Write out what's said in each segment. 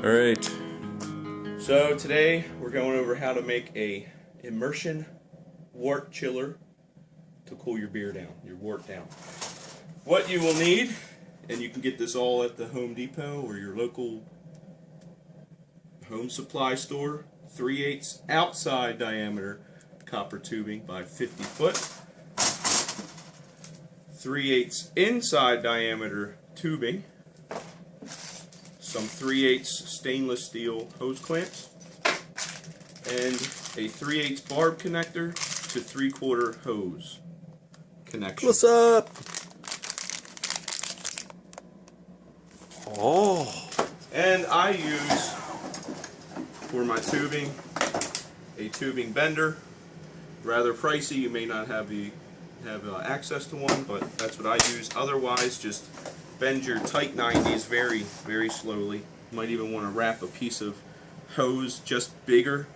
Alright, so today we're going over how to make a Immersion Wort Chiller to cool your beer down, your wort down. What you will need, and you can get this all at the Home Depot or your local home supply store, 3/8 outside diameter copper tubing by 50 foot, 3/8 inside diameter tubing, some 3/8 stainless steel hose clamps, and a 3/8 barb connector to 3/4 hose connection. What's up? Oh. And I use, for my tubing, a tubing bender. Rather pricey. You may not have access to one, but that's what I use. Otherwise, just bend your tight 90s very, very slowly. You might even want to wrap a piece of hose just bigger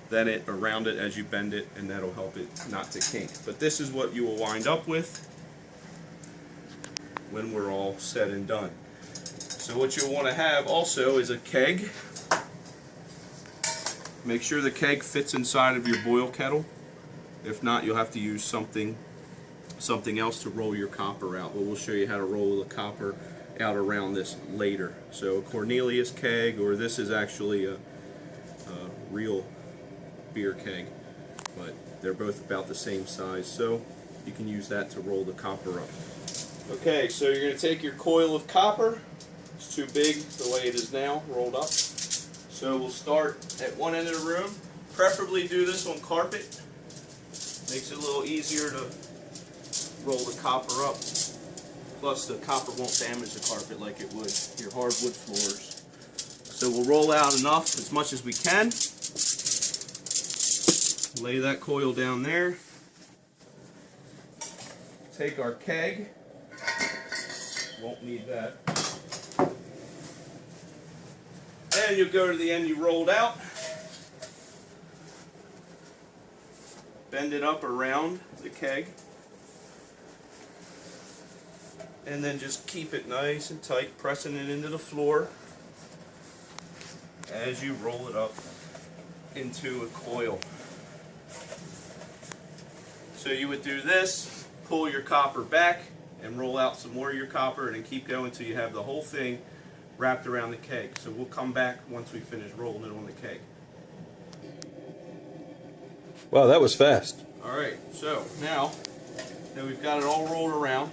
than it around it as you bend it, and that'll help it not to kink. But this is what you will wind up with when we're all said and done. So what you'll want to have also is a keg. Make sure the keg fits inside of your boil kettle. If not, you'll have to use something else to roll your copper out. But we'll show you how to roll the copper out around this later. So a Cornelius keg, or this is actually a real beer keg, but they're both about the same size, so you can use that to roll the copper up. Okay, so you're going to take your coil of copper. It's too big the way it is now, rolled up. So we'll start at one end of the room. Preferably do this on carpet. Makes it a little easier to roll the copper up. Plus the copper won't damage the carpet like it would your hardwood floors. So we'll roll out enough, as much as we can. Lay that coil down there. Take our keg. Won't need that. And you'll go to the end you rolled out. Bend it up around the keg. And then just keep it nice and tight, pressing it into the floor as you roll it up into a coil. So you would do this, pull your copper back, and roll out some more of your copper, and then keep going until you have the whole thing wrapped around the keg. So we'll come back once we finish rolling it on the keg. Wow, that was fast. Alright, so now that we've got it all rolled around,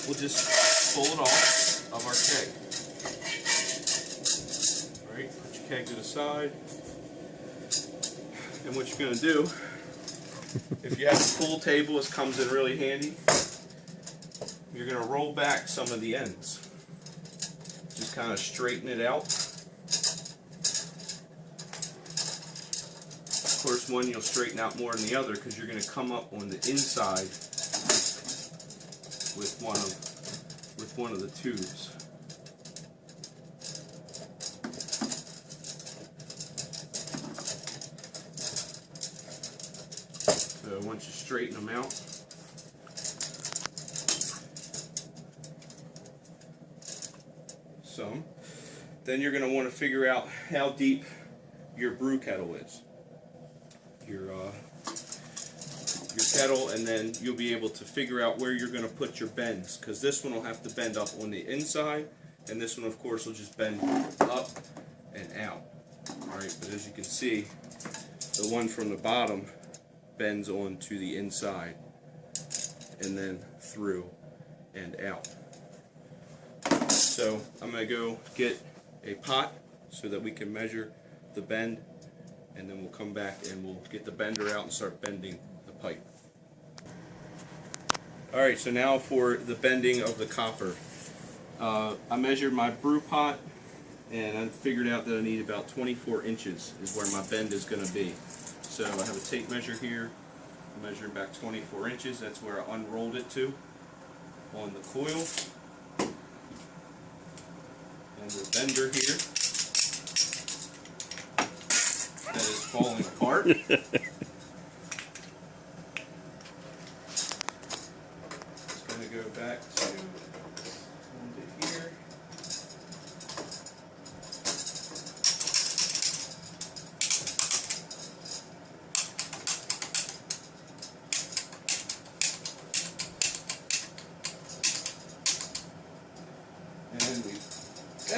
we'll just pull it off of our keg. Alright, put your keg to the side. And what you're going to do, if you have a pool table, this comes in really handy. You're going to roll back some of the ends. Just kind of straighten it out. Of course, one you'll straighten out more than the other because you're going to come up on the inside with one of the tubes. So once you straighten them out, then you're going to want to figure out how deep your brew kettle is. Your kettle, and then you'll be able to figure out where you're going to put your bends, because this one will have to bend up on the inside, and this one of course will just bend up and out. Alright, but as you can see, the one from the bottom bends on to the inside and then through and out. So I'm going to go get a pot so that we can measure the bend, and then we'll come back and we'll get the bender out and start bending the pipe. Alright, so now for the bending of the copper. I measured my brew pot, and I figured out that I need about 24 inches is where my bend is going to be. So I have a tape measure here. I'm measuring back 24 inches. That's where I unrolled it to on the coil. And the bender here that is falling apart. It's going to go back to here.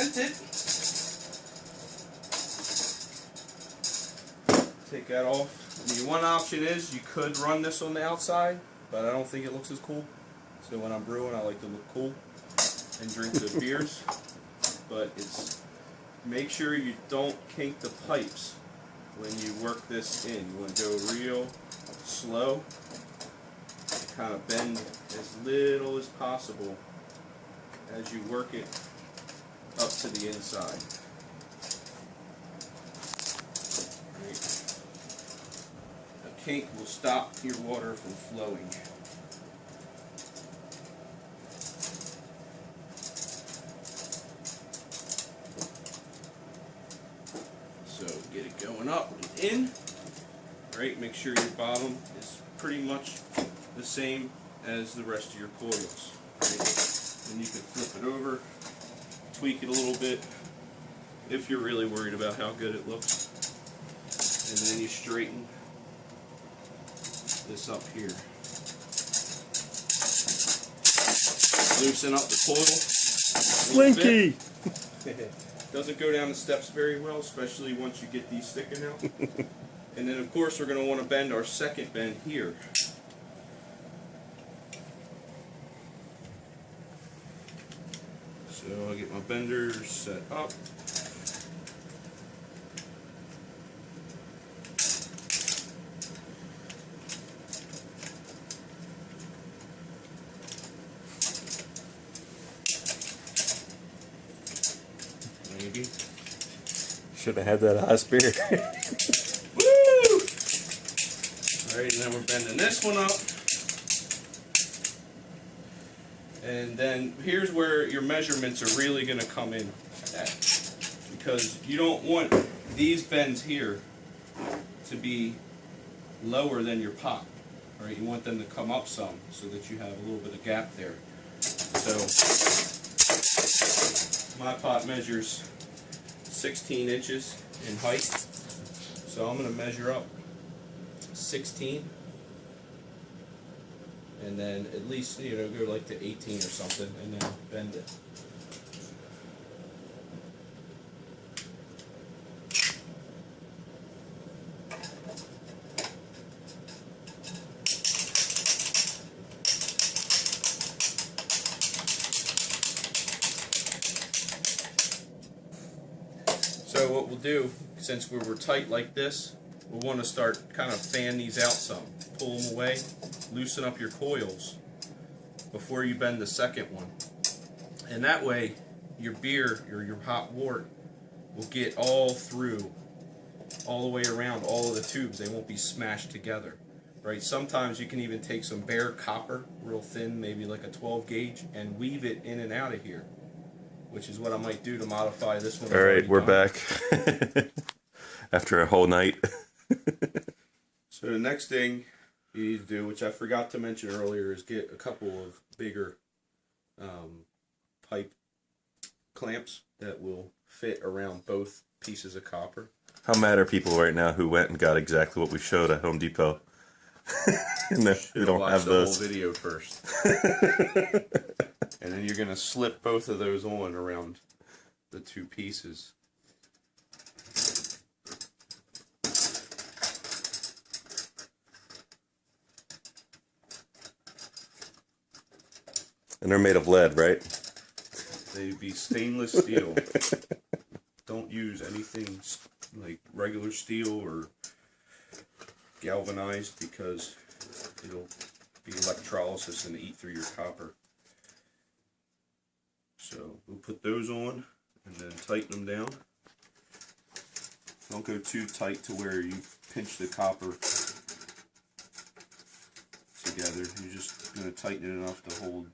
vented. Take that off. I mean, one option is you could run this on the outside, but I don't think it looks as cool. So when I'm brewing, I like to look cool and drink the beers. But it's, make sure you don't kink the pipes when you work this in. You want to go real slow, kind of bend as little as possible as you work it up to the inside. Right. A kink will stop your water from flowing. So get it going up and in. Right, make sure your bottom is pretty much the same as the rest of your coils. Right? And you can flip it over, tweak it a little bit if you're really worried about how good it looks. And then you straighten this up here. Loosen up the coil. Slinky! Doesn't go down the steps very well, especially once you get these sticking out. And then of course we're going to want to bend our second bend here. So I'll get my bender set up. Maybe. Should have had that high spirit. Woo! Alright, and then we're bending this one up. And then here's where your measurements are really going to come in at. Because you don't want these bends here to be lower than your pot. Right? You want them to come up some so that you have a little bit of gap there. So my pot measures 16 inches in height. So I'm going to measure up 16. And then at least, you know, go like to 18 or something, and then bend it. So what we'll do, since we were tight like this, we'll want to start kind of fan these out some. Pull them away, loosen up your coils before you bend the second one. And that way, your beer or your hot wort will get all through, all the way around all of the tubes. They won't be smashed together. Right? Sometimes you can even take some bare copper, real thin, maybe like a 12 gauge, and weave it in and out of here. Which is what I might do to modify this one. Alright, we're back. After a whole night. So the next thing you need to do, which I forgot to mention earlier, is get a couple of bigger pipe clamps that will fit around both pieces of copper. How mad are people right now who went and got exactly what we showed at Home Depot? And we don't have those. The whole video first. And then you're going to slip both of those on around the two pieces. And they're made of lead, right? They'd be stainless steel. Don't use anything like regular steel or galvanized because it'll be electrolysis and eat through your copper. So we'll put those on and then tighten them down. Don't go too tight to where you pinch the copper together. You're just going to tighten it enough to hold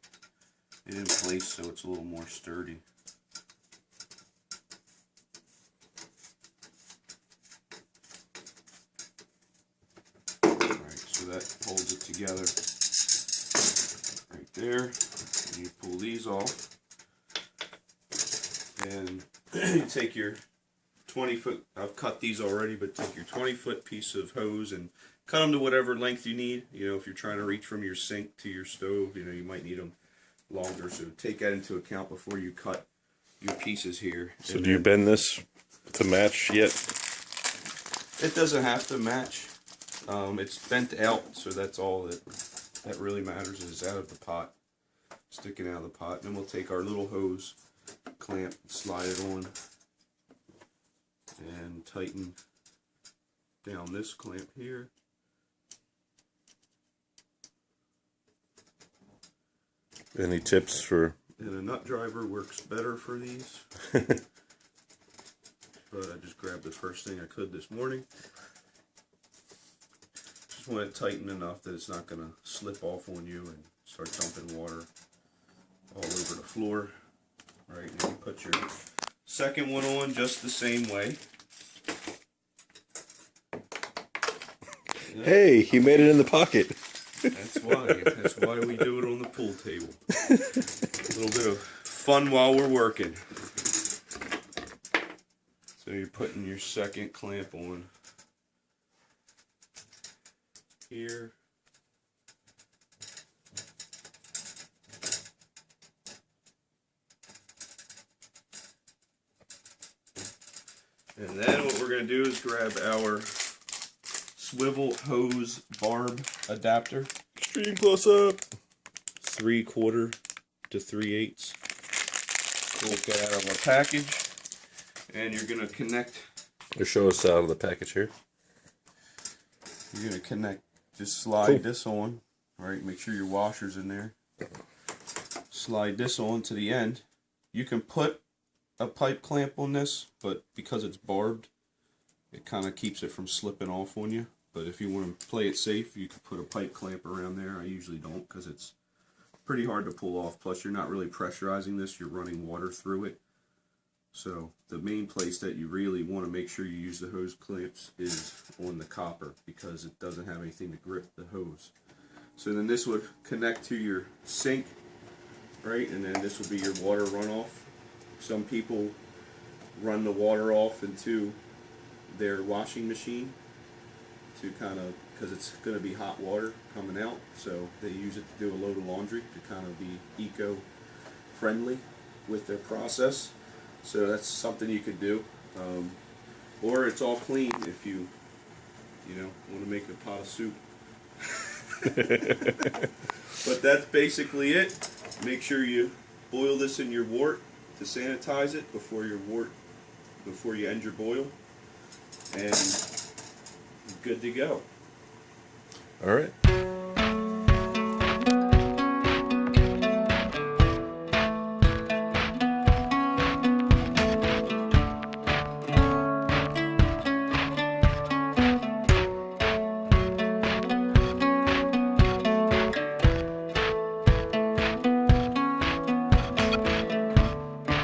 it in place so it's a little more sturdy. Alright, so that holds it together right there. And you pull these off. And you take your 20-foot, I've cut these already, but take your 20-foot piece of hose and cut them to whatever length you need. You know, if you're trying to reach from your sink to your stove, you know, you might need them longer, so take that into account before you cut pieces here. So do you bend this to match yet? It doesn't have to match. It's bent out, so that's all that really matters is out of the pot, sticking out of the pot. And then we'll take our little hose clamp, slide it on, and tighten down this clamp here. Any tips for? And a nut driver works better for these. But I just grabbed the first thing I could this morning. Just want it tightened enough that it's not going to slip off on you and start dumping water all over the floor. All right, now you put your second one on just the same way. Hey, he made it in the pocket. That's why we do it on the pool table. A little bit of fun while we're working. So you're putting your second clamp on here. And then what we're going to do is grab our swivel hose barb adapter. Extreme close up. 3/4 to 3/8. Pull that out of our package. And you're going to connect. Or show us out of the package here. You're going to connect, just slide this on. Alright, make sure your washer's in there. Slide this on to the end. You can put a pipe clamp on this, but because it's barbed, it kind of keeps it from slipping off on you. But if you want to play it safe, you can put a pipe clamp around there. I usually don't because it's pretty hard to pull off. Plus, you're not really pressurizing this. You're running water through it. So the main place that you really want to make sure you use the hose clamps is on the copper because it doesn't have anything to grip the hose. So then this would connect to your sink, right? And then this will be your water runoff. Some people run the water off into their washing machine to kind of, because it's going to be hot water coming out, so they use it to do a load of laundry to kind of be eco-friendly with their process. So that's something you could do. Or it's all clean if you want to make a pot of soup. But that's basically it. Make sure you boil this in your wort to sanitize it before you end your boil, and good to go. All right.